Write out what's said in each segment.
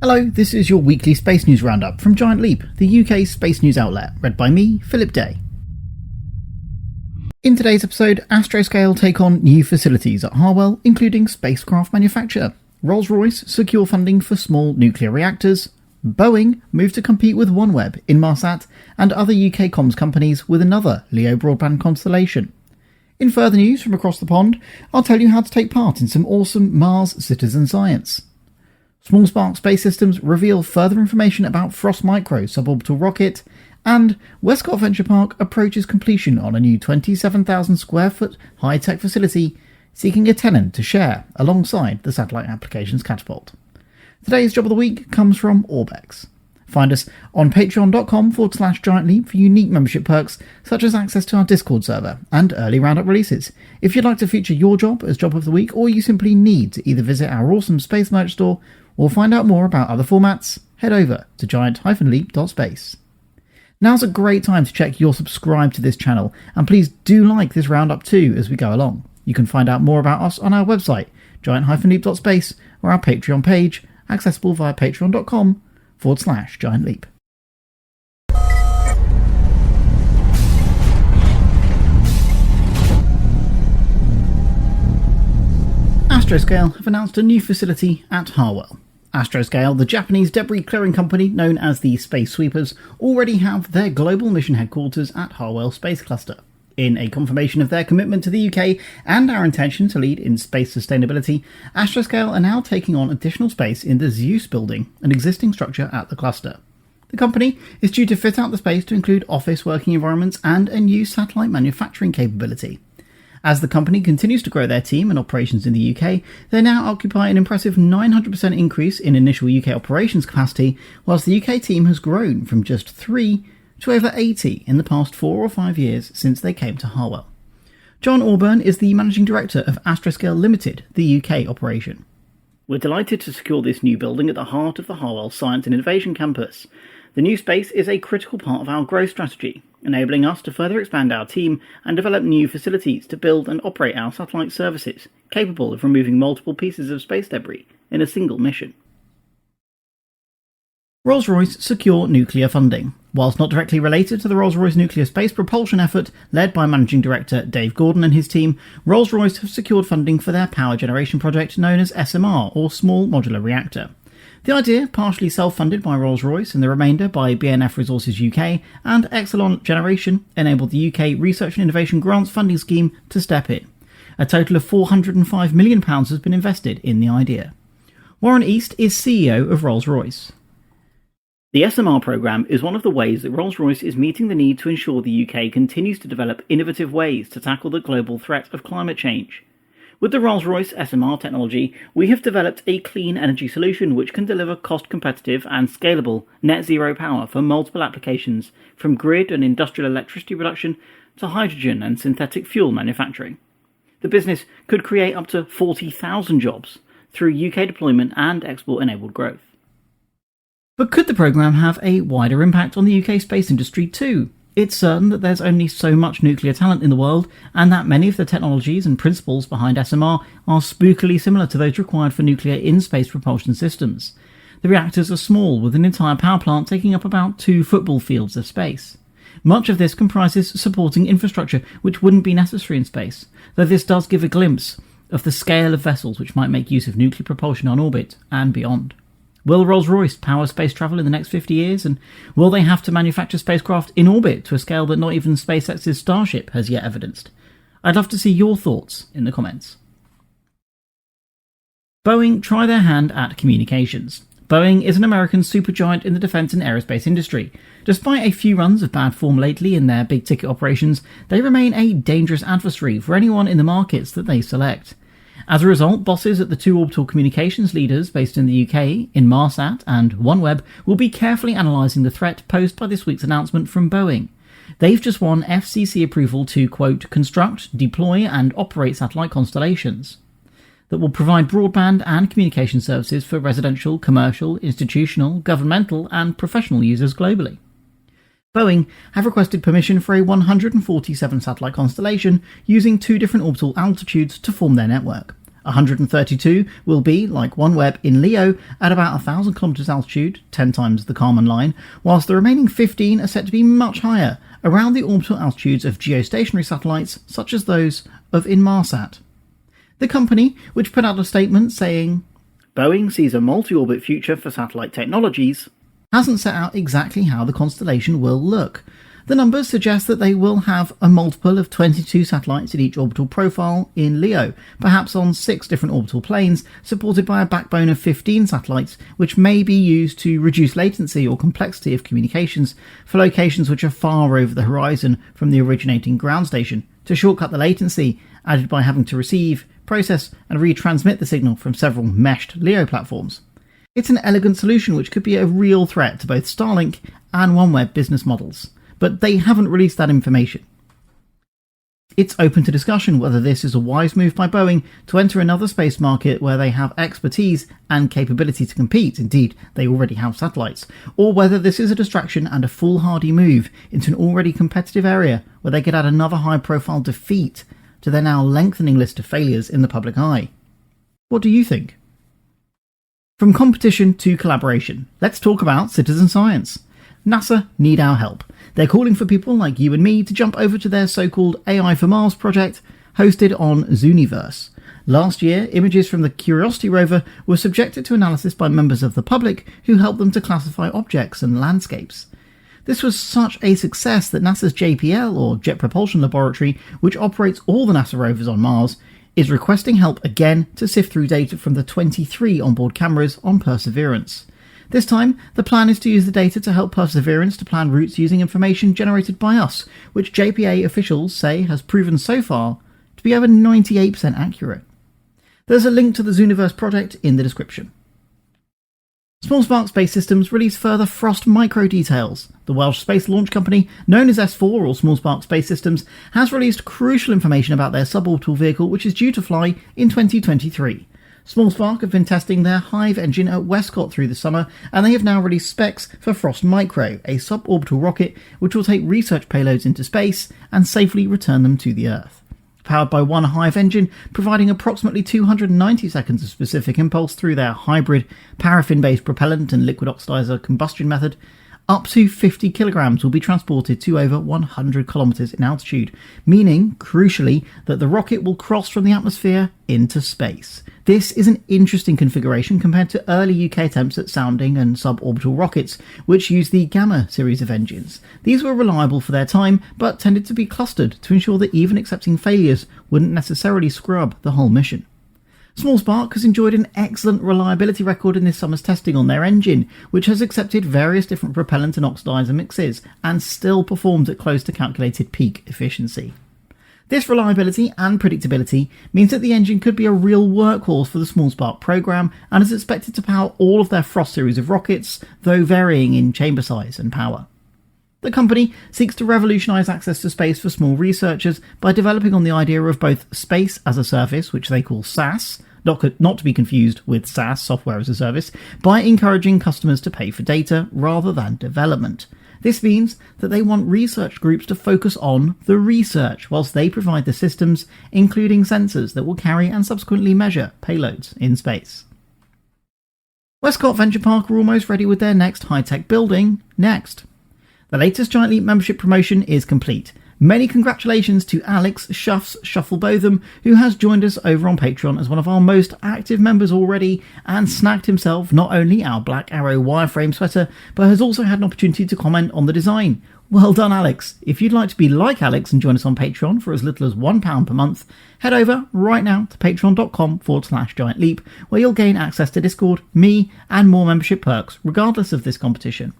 Hello, this is your weekly space news roundup from Giant Leap, the UK space news outlet, read by me, Philip Day. In today's episode, Astroscale take on new facilities at Harwell, including spacecraft manufacture. Rolls-Royce secure funding for small nuclear reactors. Boeing move to compete with OneWeb, Inmarsat, and other UK comms companies with another LEO Broadband constellation. In further news from across the pond, I'll tell you how to take part in some awesome Mars citizen science. SmallSpark Space Systems reveal further information about Frost Micro's suborbital rocket, and Westcott Venture Park approaches completion on a new 27,000 square foot high-tech facility, seeking a tenant to share alongside the Satellite Applications Catapult. Today's job of the week comes from Orbex. Find us on patreon.com/giantleap for unique membership perks such as access to our Discord server and early Roundup releases. If you'd like to feature your job as job of the week, or you simply need to either visit our awesome space merch store or find out more about other formats, head over to giant-leap.space. Now's a great time to check you're subscribed to this channel, and please do like this roundup too as we go along. You can find out more about us on our website, giant-leap.space, or our Patreon page, accessible via patreon.com/giantleap. Astroscale have announced a new facility at Harwell. Astroscale, the Japanese debris clearing company known as the Space Sweepers, already have their global mission headquarters at Harwell Space Cluster. In a confirmation of their commitment to the UK and our intention to lead in space sustainability, Astroscale are now taking on additional space in the Zeus building, an existing structure at the cluster. The company is due to fit out the space to include office working environments and a new satellite manufacturing capability. As the company continues to grow their team and operations in the UK, they now occupy an impressive 900% increase in initial UK operations capacity, whilst the UK team has grown from just 3 to over 80 in the past 4 or 5 years since they came to Harwell. John Orburn is the Managing Director of Astroscale Limited, the UK operation. We're delighted to secure this new building at the heart of the Harwell Science and Innovation Campus. The new space is a critical part of our growth strategy, enabling us to further expand our team and develop new facilities to build and operate our satellite services, capable of removing multiple pieces of space debris in a single mission. Rolls-Royce secure nuclear funding. Whilst not directly related to the Rolls-Royce nuclear space propulsion effort led by Managing Director Dave Gordon and his team, Rolls-Royce have secured funding for their power generation project known as SMR, or Small Modular Reactor. The idea, partially self-funded by Rolls-Royce and the remainder by BNF Resources UK and Exelon Generation, enabled the UK Research and Innovation Grants Funding Scheme to step in. A total of £405 million has been invested in the idea. Warren East is CEO of Rolls-Royce. The SMR programme is one of the ways that Rolls-Royce is meeting the need to ensure the UK continues to develop innovative ways to tackle the global threat of climate change. With the Rolls-Royce SMR technology, we have developed a clean energy solution which can deliver cost-competitive and scalable net-zero power for multiple applications, from grid and industrial electricity production to hydrogen and synthetic fuel manufacturing. The business could create up to 40,000 jobs through UK deployment and export-enabled growth. But could the programme have a wider impact on the UK space industry too? It's certain that there's only so much nuclear talent in the world, and that many of the technologies and principles behind SMR are spookily similar to those required for nuclear in-space propulsion systems. The reactors are small, with an entire power plant taking up about 2 football fields of space. Much of this comprises supporting infrastructure which wouldn't be necessary in space, though this does give a glimpse of the scale of vessels which might make use of nuclear propulsion on orbit and beyond. Will Rolls-Royce power space travel in the next 50 years, and will they have to manufacture spacecraft in orbit to a scale that not even SpaceX's Starship has yet evidenced? I'd love to see your thoughts in the comments. Boeing try their hand at communications. Boeing is an American supergiant in the defence and aerospace industry. Despite a few runs of bad form lately in their big-ticket operations, they remain a dangerous adversary for anyone in the markets that they select. As a result, bosses at the 2 orbital communications leaders based in the UK, Inmarsat and OneWeb, will be carefully analysing the threat posed by this week's announcement from Boeing. They've just won FCC approval to, quote, construct, deploy and operate satellite constellations that will provide broadband and communication services for residential, commercial, institutional, governmental and professional users globally. Boeing have requested permission for a 147 satellite constellation using 2 different orbital altitudes to form their network. 132 will be, like OneWeb in LEO, at about 1,000 kilometers altitude, 10 times the Kármán line, whilst the remaining 15 are set to be much higher, around the orbital altitudes of geostationary satellites such as those of Inmarsat. The company, which put out a statement saying, "Boeing sees a multi-orbit future for satellite technologies," hasn't set out exactly how the constellation will look. The numbers suggest that they will have a multiple of 22 satellites in each orbital profile in LEO, perhaps on 6 different orbital planes, supported by a backbone of 15 satellites, which may be used to reduce latency or complexity of communications for locations which are far over the horizon from the originating ground station, to shortcut the latency added by having to receive, process and retransmit the signal from several meshed LEO platforms. It's an elegant solution which could be a real threat to both Starlink and OneWeb business models, but they haven't released that information. It's open to discussion whether this is a wise move by Boeing to enter another space market where they have expertise and capability to compete, indeed they already have satellites, or whether this is a distraction and a foolhardy move into an already competitive area where they could add another high-profile defeat to their now lengthening list of failures in the public eye. What do you think? From competition to collaboration, let's talk about citizen science. NASA need our help. They're calling for people like you and me to jump over to their so-called AI for Mars project, hosted on Zooniverse. Last year, images from the Curiosity rover were subjected to analysis by members of the public who helped them to classify objects and landscapes. This was such a success that NASA's JPL, or Jet Propulsion Laboratory, which operates all the NASA rovers on Mars, is requesting help again to sift through data from the 23 onboard cameras on Perseverance. This time, the plan is to use the data to help Perseverance to plan routes using information generated by us, which JPA officials say has proven so far to be over 98% accurate. There's a link to the Zooniverse project in the description. SmallSpark Space Systems released further Frost micro details. The Welsh space launch company, known as S4 or SmallSpark Space Systems, has released crucial information about their suborbital vehicle which is due to fly in 2023. SmallSpark have been testing their Hive engine at Westcott through the summer, and they have now released specs for Frost Micro, a suborbital rocket which will take research payloads into space and safely return them to the Earth. Powered by one Hive engine, providing approximately 290 seconds of specific impulse through their hybrid paraffin-based propellant and liquid oxidizer combustion method, up to 50 kilograms will be transported to over 100 kilometers in altitude, meaning, crucially, that the rocket will cross from the atmosphere into space. This is an interesting configuration compared to early UK attempts at sounding and suborbital rockets, which used the Gamma series of engines. These were reliable for their time, but tended to be clustered to ensure that even accepting failures wouldn't necessarily scrub the whole mission. SmallSpark has enjoyed an excellent reliability record in this summer's testing on their engine, which has accepted various different propellant and oxidizer mixes, and still performed at close to calculated peak efficiency. This reliability and predictability means that the engine could be a real workhorse for the SmallSpark program, and is expected to power all of their Frost series of rockets, though varying in chamber size and power. The company seeks to revolutionise access to space for small researchers by developing on the idea of both space as a service, which they call SaaS, not to be confused with SaaS, software as a service, by encouraging customers to pay for data rather than development. This means that they want research groups to focus on the research, whilst they provide the systems, including sensors that will carry and subsequently measure payloads in space. Westcott Venture Park are almost ready with their next high-tech building next. The latest Giant Leap membership promotion is complete. Many congratulations to Alex Shufflebotham, who has joined us over on Patreon as one of our most active members already, and snagged himself not only our Black Arrow wireframe sweater, but has also had an opportunity to comment on the design. Well done, Alex. If you'd like to be like Alex and join us on Patreon for as little as £1 per month, head over right now to patreon.com/Giant Leap, where you'll gain access to Discord, me, and more membership perks, regardless of this competition.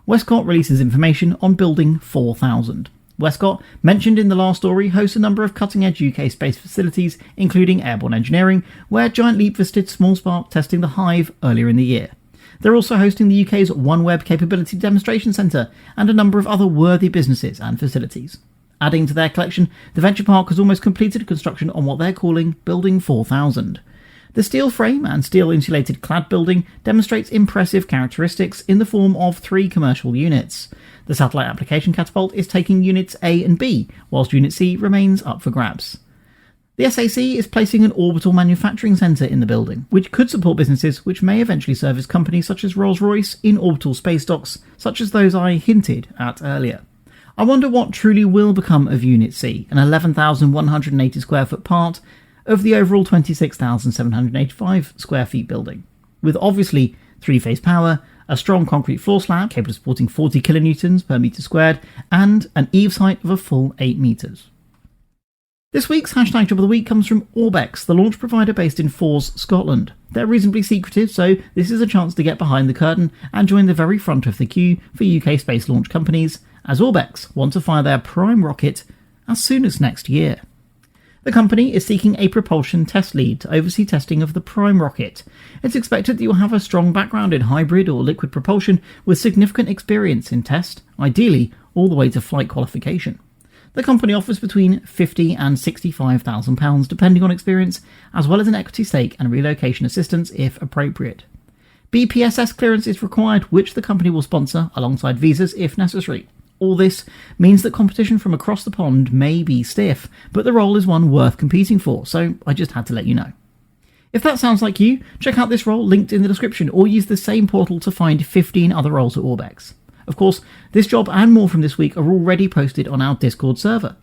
Westcott releases information on Building 4000. Westcott, mentioned in the last story, hosts a number of cutting-edge UK space facilities, including airborne engineering, where Giant Leap visited SmallSpark testing the Hive earlier in the year. They're also hosting the UK's OneWeb Capability Demonstration Centre, and a number of other worthy businesses and facilities. Adding to their collection, the Venture Park has almost completed construction on what they're calling Building 4000. The steel frame and steel-insulated clad building demonstrates impressive characteristics in the form of 3 commercial units. The Satellite Application Catapult is taking Units A and B, whilst Unit C remains up for grabs. The SAC is placing an orbital manufacturing centre in the building, which could support businesses which may eventually service companies such as Rolls-Royce in orbital space docks, such as those I hinted at earlier. I wonder what truly will become of Unit C, an 11,180 square foot part of the overall 26,785 square feet building, with obviously three-phase power, a strong concrete floor slab capable of supporting 40 kilonewtons per metre squared, and an eaves height of a full 8 metres. This week's hashtag job of the week comes from Orbex, the launch provider based in Fours, Scotland. They're reasonably secretive, so this is a chance to get behind the curtain and join the very front of the queue for UK space launch companies, as Orbex want to fire their prime rocket as soon as next year. The company is seeking a propulsion test lead to oversee testing of the prime rocket. It's expected that you'll have a strong background in hybrid or liquid propulsion with significant experience in test, ideally all the way to flight qualification. The company offers between £50,000 and £65,000 depending on experience, as well as an equity stake and relocation assistance if appropriate. BPSS clearance is required, which the company will sponsor alongside visas if necessary. All this means that competition from across the pond may be stiff, but the role is one worth competing for, so I just had to let you know. If that sounds like you, check out this role linked in the description, or use the same portal to find 15 other roles at Orbex. Of course, this job and more from this week are already posted on our Discord server.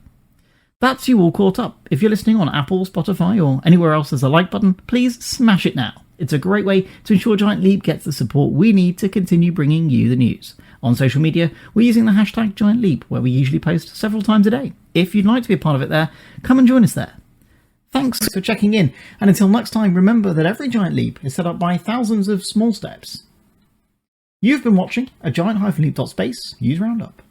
That's you all caught up. If you're listening on Apple, Spotify, or anywhere else there's a like button, please smash it now. It's a great way to ensure Giant Leap gets the support we need to continue bringing you the news. On social media, we're using the hashtag Giant Leap, where we usually post several times a day. If you'd like to be a part of it there, come and join us there. Thanks for checking in, and until next time, remember that every giant leap is set up by thousands of small steps. You've been watching a Giant-Leap.Space News Roundup.